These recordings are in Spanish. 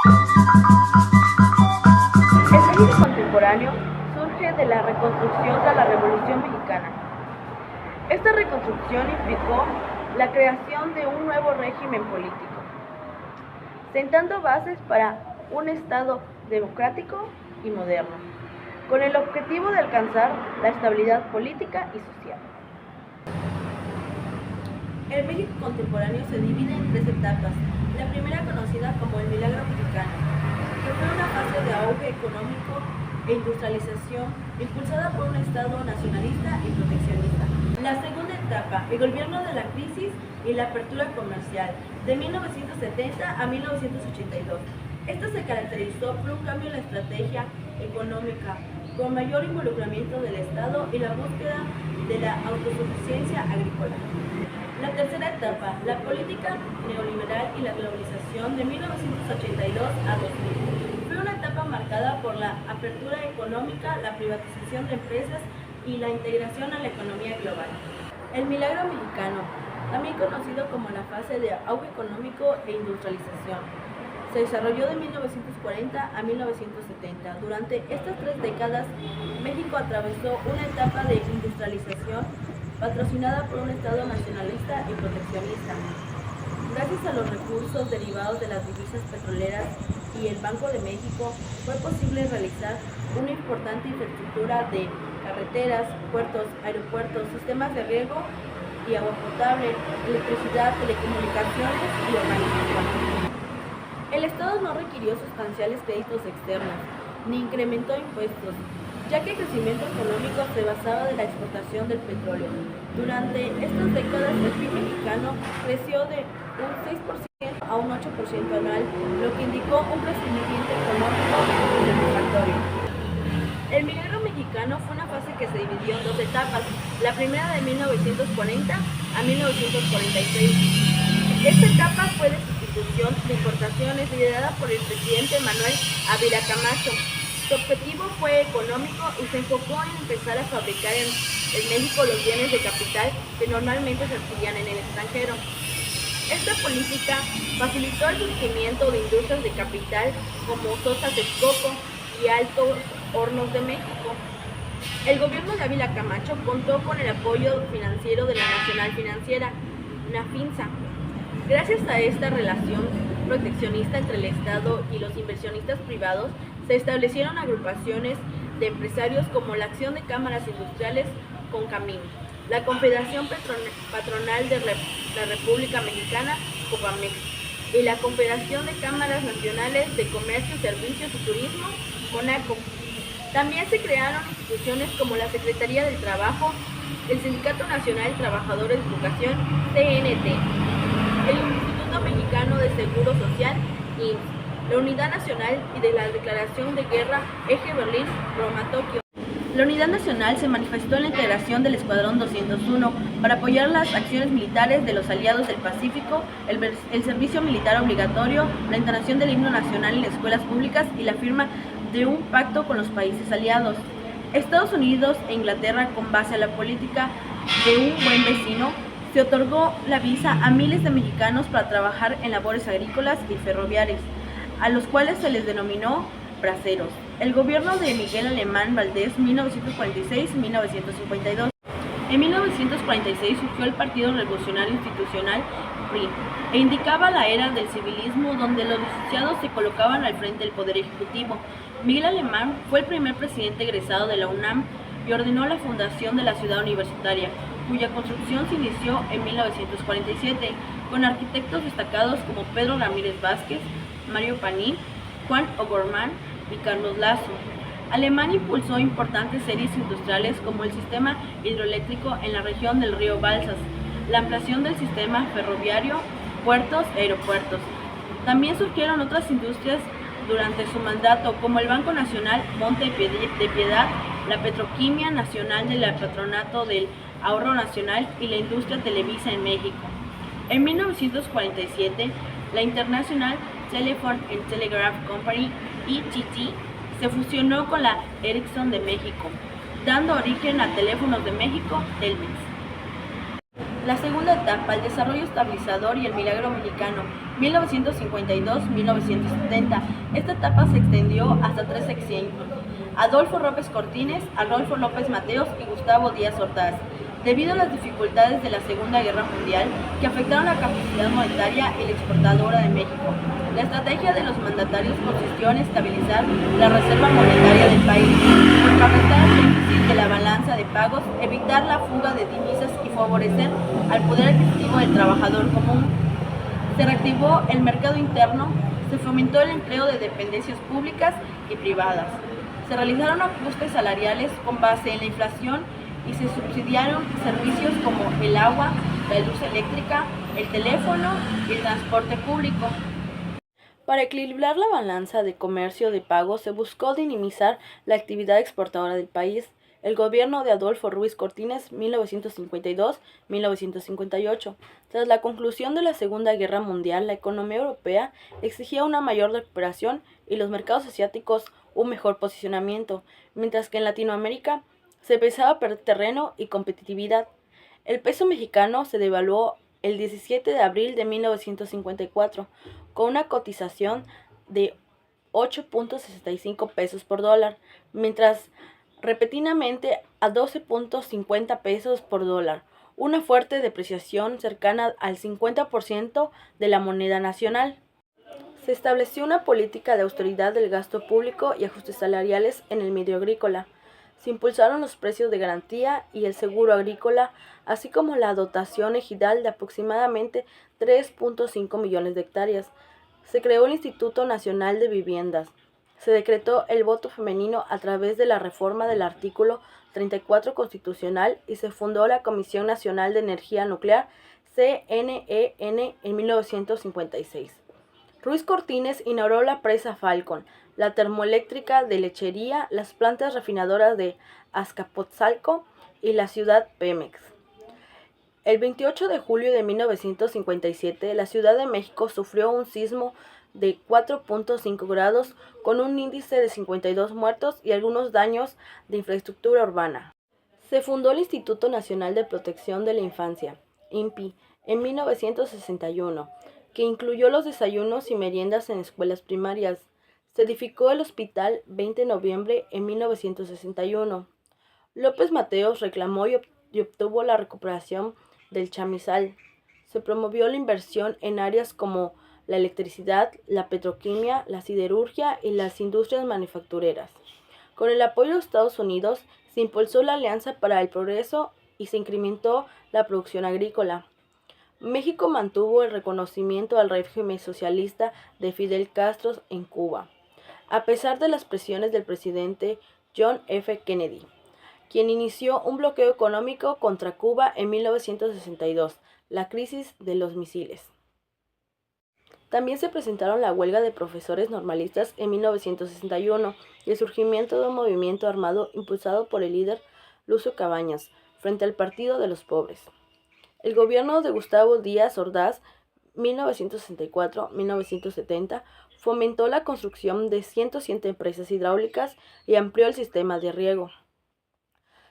El México contemporáneo surge de la reconstrucción tras la Revolución Mexicana. Esta reconstrucción implicó la creación de un nuevo régimen político, sentando bases para un Estado democrático y moderno, con el objetivo de alcanzar la estabilidad política y social. El México contemporáneo se divide en tres etapas. La primera, conocida como el Milagro Mexicano, que fue una fase de auge económico e industrialización impulsada por un Estado nacionalista y proteccionista. La segunda etapa, el gobierno de la crisis y la apertura comercial, de 1970 a 1982. Esta se caracterizó por un cambio en la estrategia económica, con mayor involucramiento del Estado y la búsqueda de la autosuficiencia agrícola. La tercera etapa, la política neoliberal y la globalización, de 1982 a 2000. Fue una etapa marcada por la apertura económica, la privatización de empresas y la integración a la economía global. El Milagro Mexicano, también conocido como la fase de auge económico e industrialización, se desarrolló de 1940 a 1970. Durante estas 3 décadas, México atravesó una etapa de industrialización patrocinada por un Estado nacionalista y proteccionista. Gracias a los recursos derivados de las divisas petroleras y el Banco de México, fue posible realizar una importante infraestructura de carreteras, puertos, aeropuertos, sistemas de riego y agua potable, electricidad, telecomunicaciones y urbanización. El Estado no requirió sustanciales créditos externos, ni incrementó impuestos, ya que el crecimiento económico se basaba de la exportación del petróleo. Durante estas décadas, el PIB mexicano creció de un 6% a un 8% anual, lo que indicó un crecimiento económico satisfactorio. El Milagro Mexicano fue una fase que se dividió en 2 etapas, la primera de 1940 a 1946. Esta etapa fue de sustitución de importaciones liderada por el presidente Manuel Ávila Camacho. Su objetivo fue económico y se enfocó en empezar a fabricar en México los bienes de capital que normalmente se adquirían en el extranjero. Esta política facilitó el surgimiento de industrias de capital como Sosa Texcoco y Altos Hornos de México. El gobierno de Ávila Camacho contó con el apoyo financiero de la Nacional Financiera, Nafinsa. Gracias a esta relación proteccionista entre el Estado y los inversionistas privados, se establecieron agrupaciones de empresarios como la Acción de Cámaras Industriales Concamín, la Confederación Patronal de la República Mexicana, Copamex, y la Confederación de Cámaras Nacionales de Comercio, Servicios y Turismo, CONACO. También se crearon instituciones como la Secretaría del Trabajo, el Sindicato Nacional de Trabajadores de Educación, CNT, el Instituto Mexicano de Seguro Social, IMSS, la Unidad Nacional y de la Declaración de Guerra, Eje Berlín-Roma-Tokio. La Unidad Nacional se manifestó en la integración del Escuadrón 201 para apoyar las acciones militares de los aliados del Pacífico, el servicio militar obligatorio, la entonación del himno nacional en las escuelas públicas y la firma de un pacto con los países aliados. Estados Unidos e Inglaterra, con base a la política de un buen vecino, se otorgó la visa a miles de mexicanos para trabajar en labores agrícolas y ferroviarias, a los cuales se les denominó braceros. El gobierno de Miguel Alemán Valdés, 1946-1952. En 1946 surgió el Partido Revolucionario Institucional, PRI, e indicaba la era del civilismo, donde los licenciados se colocaban al frente del Poder Ejecutivo. Miguel Alemán fue el primer presidente egresado de la UNAM y ordenó la fundación de la Ciudad Universitaria, cuya construcción se inició en 1947, con arquitectos destacados como Pedro Ramírez Vázquez, Mario Paní, Juan O'Gorman y Carlos Lazo. Alemán impulsó importantes series industriales como el sistema hidroeléctrico en la región del río Balsas, la ampliación del sistema ferroviario, puertos y aeropuertos. También surgieron otras industrias durante su mandato, como el Banco Nacional Monte de Piedad, la Petroquímica Nacional del Patronato del Ahorro Nacional y la industria Televisa en México. En 1947, la International Telephone and Telegraph Company, ITT, se fusionó con la Ericsson de México, dando origen a Teléfonos de México, Telmex. La segunda etapa, el desarrollo estabilizador y el milagro mexicano, 1952-1970. Esta etapa se extendió hasta 3 sexenios. Adolfo López Cortines, Adolfo López Mateos y Gustavo Díaz Ordaz. Debido a las dificultades de la Segunda Guerra Mundial que afectaron la capacidad monetaria y la exportadora de México, la estrategia de los mandatarios consistió en estabilizar la reserva monetaria del país, contrarrestar el déficit de la balanza de pagos, evitar la fuga de divisas y favorecer al poder adquisitivo del trabajador común. Se reactivó el mercado interno, se fomentó el empleo de dependencias públicas y privadas. Se realizaron ajustes salariales con base en la inflación y se subsidiaron servicios como el agua, la luz eléctrica, el teléfono y el transporte público. Para equilibrar la balanza de comercio de pagos se buscó dinamizar la actividad exportadora del país. El gobierno de Adolfo Ruiz Cortines, 1952-1958. Tras la conclusión de la Segunda Guerra Mundial, la economía europea exigía una mayor recuperación y los mercados asiáticos un mejor posicionamiento, mientras que en Latinoamérica se empezaba a perder terreno y competitividad. El peso mexicano se devaluó el 17 de abril de 1954 con una cotización de 8.65 pesos por dólar, mientras repentinamente a 12.50 pesos por dólar, una fuerte depreciación cercana al 50% de la moneda nacional. Se estableció una política de austeridad del gasto público y ajustes salariales en el medio agrícola. Se impulsaron los precios de garantía y el seguro agrícola, así como la dotación ejidal de aproximadamente 3.5 millones de hectáreas. Se creó el Instituto Nacional de Viviendas. Se decretó el voto femenino a través de la reforma del artículo 34 constitucional y se fundó la Comisión Nacional de Energía Nuclear, CNEN, en 1956. Ruiz Cortines inauguró la presa Falcon, la termoeléctrica de Lechería, las plantas refinadoras de Azcapotzalco y la ciudad Pemex. El 28 de julio de 1957, la Ciudad de México sufrió un sismo de 4.5 grados con un índice de 52 muertos y algunos daños de infraestructura urbana. Se fundó el Instituto Nacional de Protección de la Infancia, INPI, en 1961, que incluyó los desayunos y meriendas en escuelas primarias. Se edificó el Hospital 20 de noviembre en 1961. López Mateos reclamó y obtuvo la recuperación del chamizal. Se promovió la inversión en áreas como la electricidad, la petroquímica, la siderurgia y las industrias manufactureras. Con el apoyo de Estados Unidos, se impulsó la Alianza para el Progreso y se incrementó la producción agrícola. México mantuvo el reconocimiento al régimen socialista de Fidel Castro en Cuba, a pesar de las presiones del presidente John F. Kennedy, quien inició un bloqueo económico contra Cuba en 1962, la crisis de los misiles. También se presentaron la huelga de profesores normalistas en 1961 y el surgimiento de un movimiento armado impulsado por el líder Lucio Cabañas frente al Partido de los Pobres. El gobierno de Gustavo Díaz Ordaz, 1964-1970, fomentó la construcción de 107 empresas hidráulicas y amplió el sistema de riego.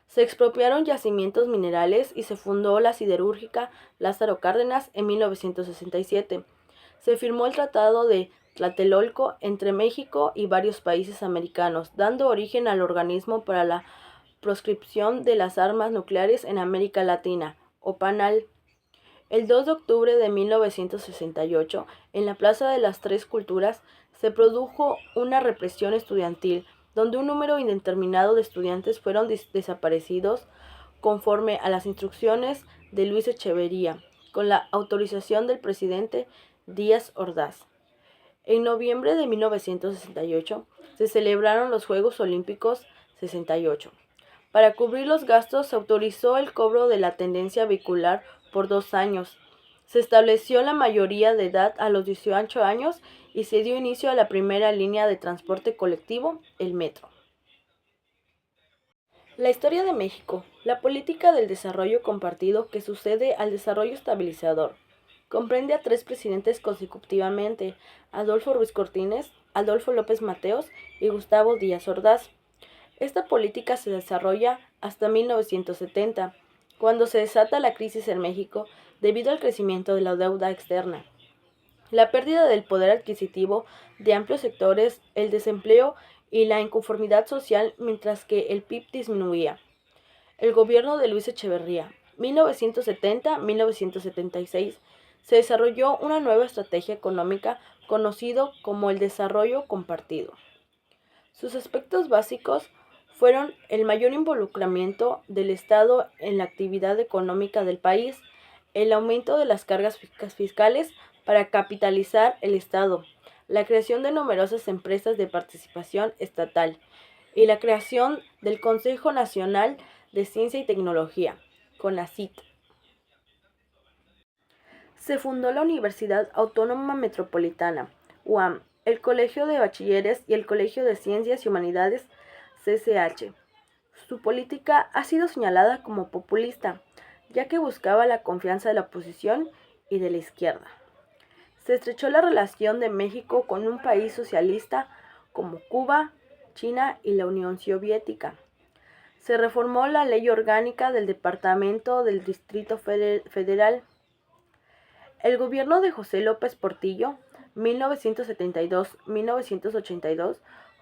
Se expropiaron yacimientos minerales y se fundó la siderúrgica Lázaro Cárdenas en 1967. Se firmó el Tratado de Tlatelolco entre México y varios países americanos, dando origen al Organismo para la Proscripción de las Armas Nucleares en América Latina, OPANAL. El 2 de octubre de 1968, en la Plaza de las Tres Culturas, se produjo una represión estudiantil, donde un número indeterminado de estudiantes fueron desaparecidos conforme a las instrucciones de Luis Echeverría, con la autorización del presidente Díaz Ordaz. En noviembre de 1968 se celebraron los Juegos Olímpicos 68. Para cubrir los gastos se autorizó el cobro de la tenencia vehicular por 2 años. Se estableció la mayoría de edad a los 18 años y se dio inicio a la primera línea de transporte colectivo, el metro. La historia de México, la política del desarrollo compartido que sucede al desarrollo estabilizador. Comprende a 3 presidentes consecutivamente, Adolfo Ruiz Cortines, Adolfo López Mateos y Gustavo Díaz Ordaz. Esta política se desarrolla hasta 1970. cuando se desata la crisis en México debido al crecimiento de la deuda externa, la pérdida del poder adquisitivo de amplios sectores, el desempleo y la inconformidad social, mientras que el PIB disminuía. El gobierno de Luis Echeverría, 1970-1976, se desarrolló una nueva estrategia económica conocido como el desarrollo compartido. Sus aspectos básicos fueron el mayor involucramiento del Estado en la actividad económica del país, el aumento de las cargas fiscales para capitalizar el Estado, la creación de numerosas empresas de participación estatal y la creación del Consejo Nacional de Ciencia y Tecnología, CONACYT. Se fundó la Universidad Autónoma Metropolitana, UAM, el Colegio de Bachilleres y el Colegio de Ciencias y Humanidades, CCH. Su política ha sido señalada como populista, ya que buscaba la confianza de la oposición y de la izquierda. Se estrechó la relación de México con un país socialista como Cuba, China y la Unión Soviética. Se reformó la Ley Orgánica del Departamento del Distrito Federal. El gobierno de José López Portillo, 1972-1982,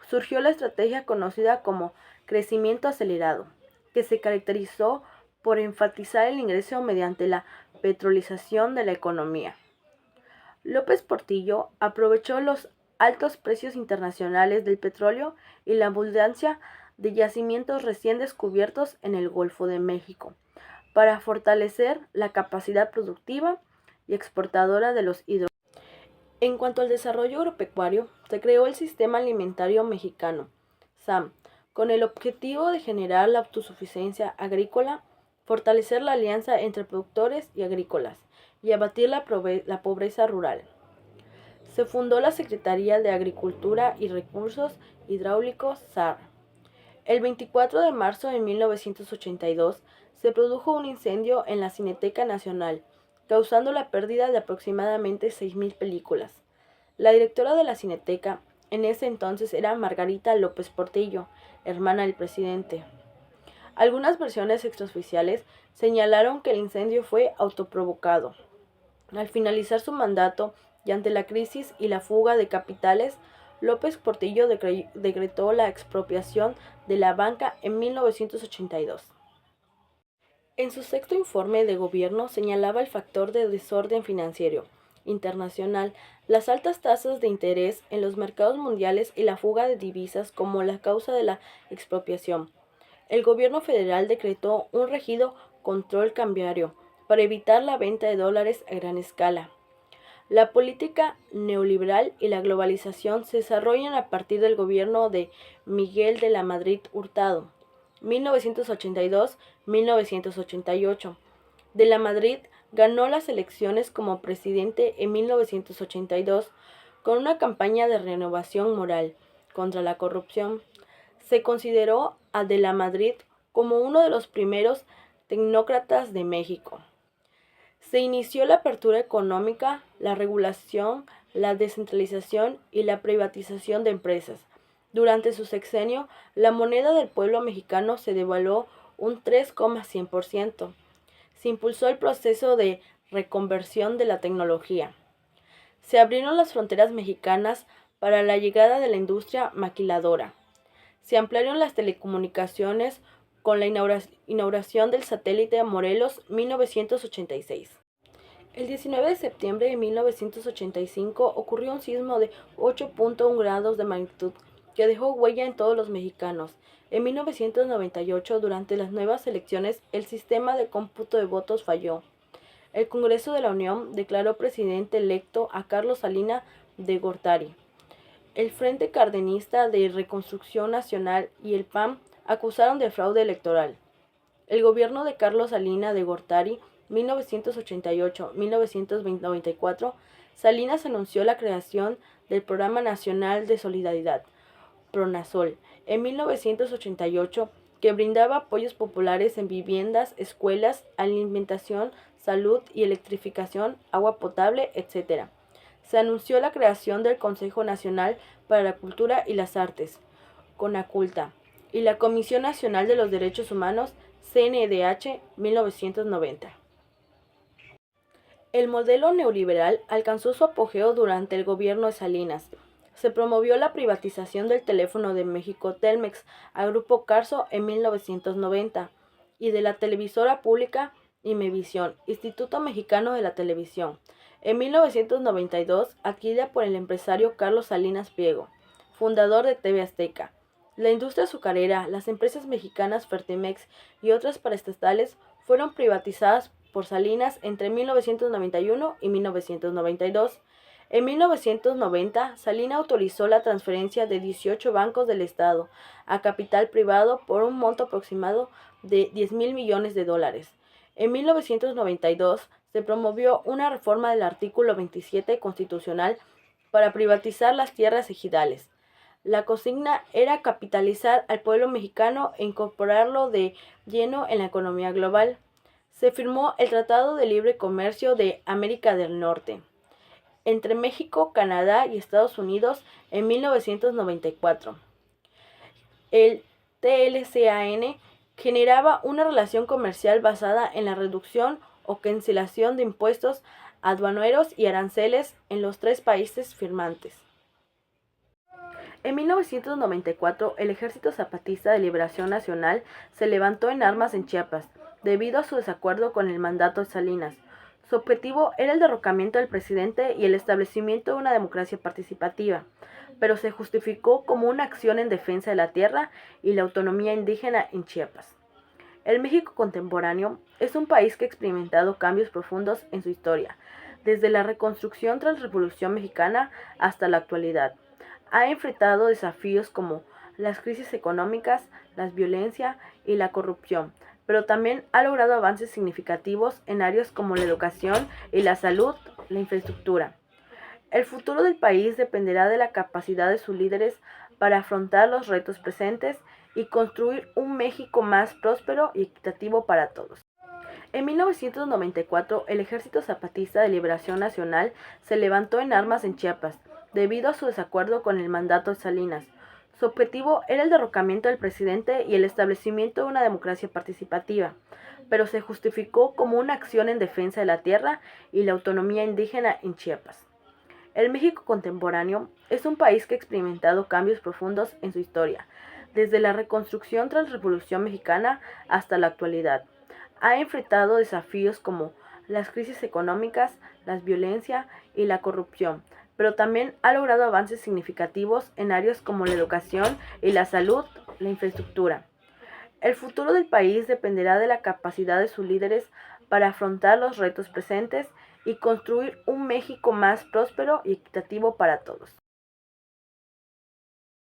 surgió la estrategia conocida como crecimiento acelerado, que se caracterizó por enfatizar el ingreso mediante la petrolización de la economía. López Portillo aprovechó los altos precios internacionales del petróleo y la abundancia de yacimientos recién descubiertos en el Golfo de México para fortalecer la capacidad productiva y exportadora de los hidrocarburos. En cuanto al desarrollo agropecuario, se creó el Sistema Alimentario Mexicano, SAM, con el objetivo de generar la autosuficiencia agrícola, fortalecer la alianza entre productores y agrícolas y abatir la pobreza rural. Se fundó la Secretaría de Agricultura y Recursos Hidráulicos, SAR. El 24 de marzo de 1982 se produjo un incendio en la Cineteca Nacional, causando la pérdida de aproximadamente 6,000 películas. La directora de la Cineteca en ese entonces era Margarita López Portillo, hermana del presidente. Algunas versiones extraoficiales señalaron que el incendio fue autoprovocado. Al finalizar su mandato y ante la crisis y la fuga de capitales, López Portillo decretó la expropiación de la banca en 1982. En su sexto informe de gobierno señalaba el factor de desorden financiero internacional, las altas tasas de interés en los mercados mundiales y la fuga de divisas como la causa de la expropiación. El gobierno federal decretó un rígido control cambiario para evitar la venta de dólares a gran escala. La política neoliberal y la globalización se desarrollan a partir del gobierno de Miguel de la Madrid Hurtado, 1982-1988. De la Madrid ganó las elecciones como presidente en 1982 con una campaña de renovación moral contra la corrupción. Se consideró a de la Madrid como uno de los primeros tecnócratas de México. Se inició la apertura económica, la regulación, la descentralización y la privatización de empresas. Durante su sexenio, la moneda del pueblo mexicano se devaluó un 3,100%. Se impulsó el proceso de reconversión de la tecnología. Se abrieron las fronteras mexicanas para la llegada de la industria maquiladora. Se ampliaron las telecomunicaciones con la inauguración del satélite Morelos 1986. El 19 de septiembre de 1985 ocurrió un sismo de 8,1 grados de magnitud que dejó huella en todos los mexicanos. En 1998, durante las nuevas elecciones, el sistema de cómputo de votos falló. El Congreso de la Unión declaró presidente electo a Carlos Salinas de Gortari. El Frente Cardenista de Reconstrucción Nacional y el PAN acusaron de fraude electoral. El gobierno de Carlos Salinas de Gortari, 1988-1994, Salinas anunció la creación del Programa Nacional de Solidaridad, PRONASOL, en 1988, que brindaba apoyos populares en viviendas, escuelas, alimentación, salud y electrificación, agua potable, etc. Se anunció la creación del Consejo Nacional para la Cultura y las Artes, CONACULTA, y la Comisión Nacional de los Derechos Humanos, CNDH 1990. El modelo neoliberal alcanzó su apogeo durante el gobierno de Salinas. Se promovió la privatización del teléfono de México Telmex a Grupo Carso en 1990 y de la televisora pública Imevisión, Instituto Mexicano de la Televisión, en 1992, adquirida por el empresario Carlos Salinas Pliego, fundador de TV Azteca. La industria azucarera, las empresas mexicanas Fertimex y otras paraestatales fueron privatizadas por Salinas entre 1991 y 1992. En 1990, Salinas autorizó la transferencia de 18 bancos del Estado a capital privado por un monto aproximado de $10,000 millones. En 1992, se promovió una reforma del artículo 27 constitucional para privatizar las tierras ejidales. La consigna era capitalizar al pueblo mexicano e incorporarlo de lleno en la economía global. Se firmó el Tratado de Libre Comercio de América del Norte entre México, Canadá y Estados Unidos en 1994. El TLCAN generaba una relación comercial basada en la reducción o cancelación de impuestos aduaneros y aranceles en los tres países firmantes. En 1994, el Ejército Zapatista de Liberación Nacional se levantó en armas en Chiapas, debido a su desacuerdo con el mandato de Salinas. Su objetivo era el derrocamiento del presidente y el establecimiento de una democracia participativa, pero se justificó como una acción en defensa de la tierra y la autonomía indígena en Chiapas. El México contemporáneo es un país que ha experimentado cambios profundos en su historia, desde la reconstrucción tras la Revolución Mexicana hasta la actualidad. Ha enfrentado desafíos como las crisis económicas, la violencia y la corrupción, pero también ha logrado avances significativos en áreas como la educación y la salud, la infraestructura. El futuro del país dependerá de la capacidad de sus líderes para afrontar los retos presentes y construir un México más próspero y equitativo para todos. En 1994, el Ejército Zapatista de Liberación Nacional se levantó en armas en Chiapas, debido a su desacuerdo con el mandato de Salinas. Su objetivo era el derrocamiento del presidente y el establecimiento de una democracia participativa, pero se justificó como una acción en defensa de la tierra y la autonomía indígena en Chiapas. El México contemporáneo es un país que ha experimentado cambios profundos en su historia, desde la reconstrucción tras la Revolución Mexicana hasta la actualidad. Ha enfrentado desafíos como las crisis económicas, la violencia y la corrupción, pero también ha logrado avances significativos en áreas como la educación y la salud, la infraestructura. El futuro del país dependerá de la capacidad de sus líderes para afrontar los retos presentes y construir un México más próspero y equitativo para todos.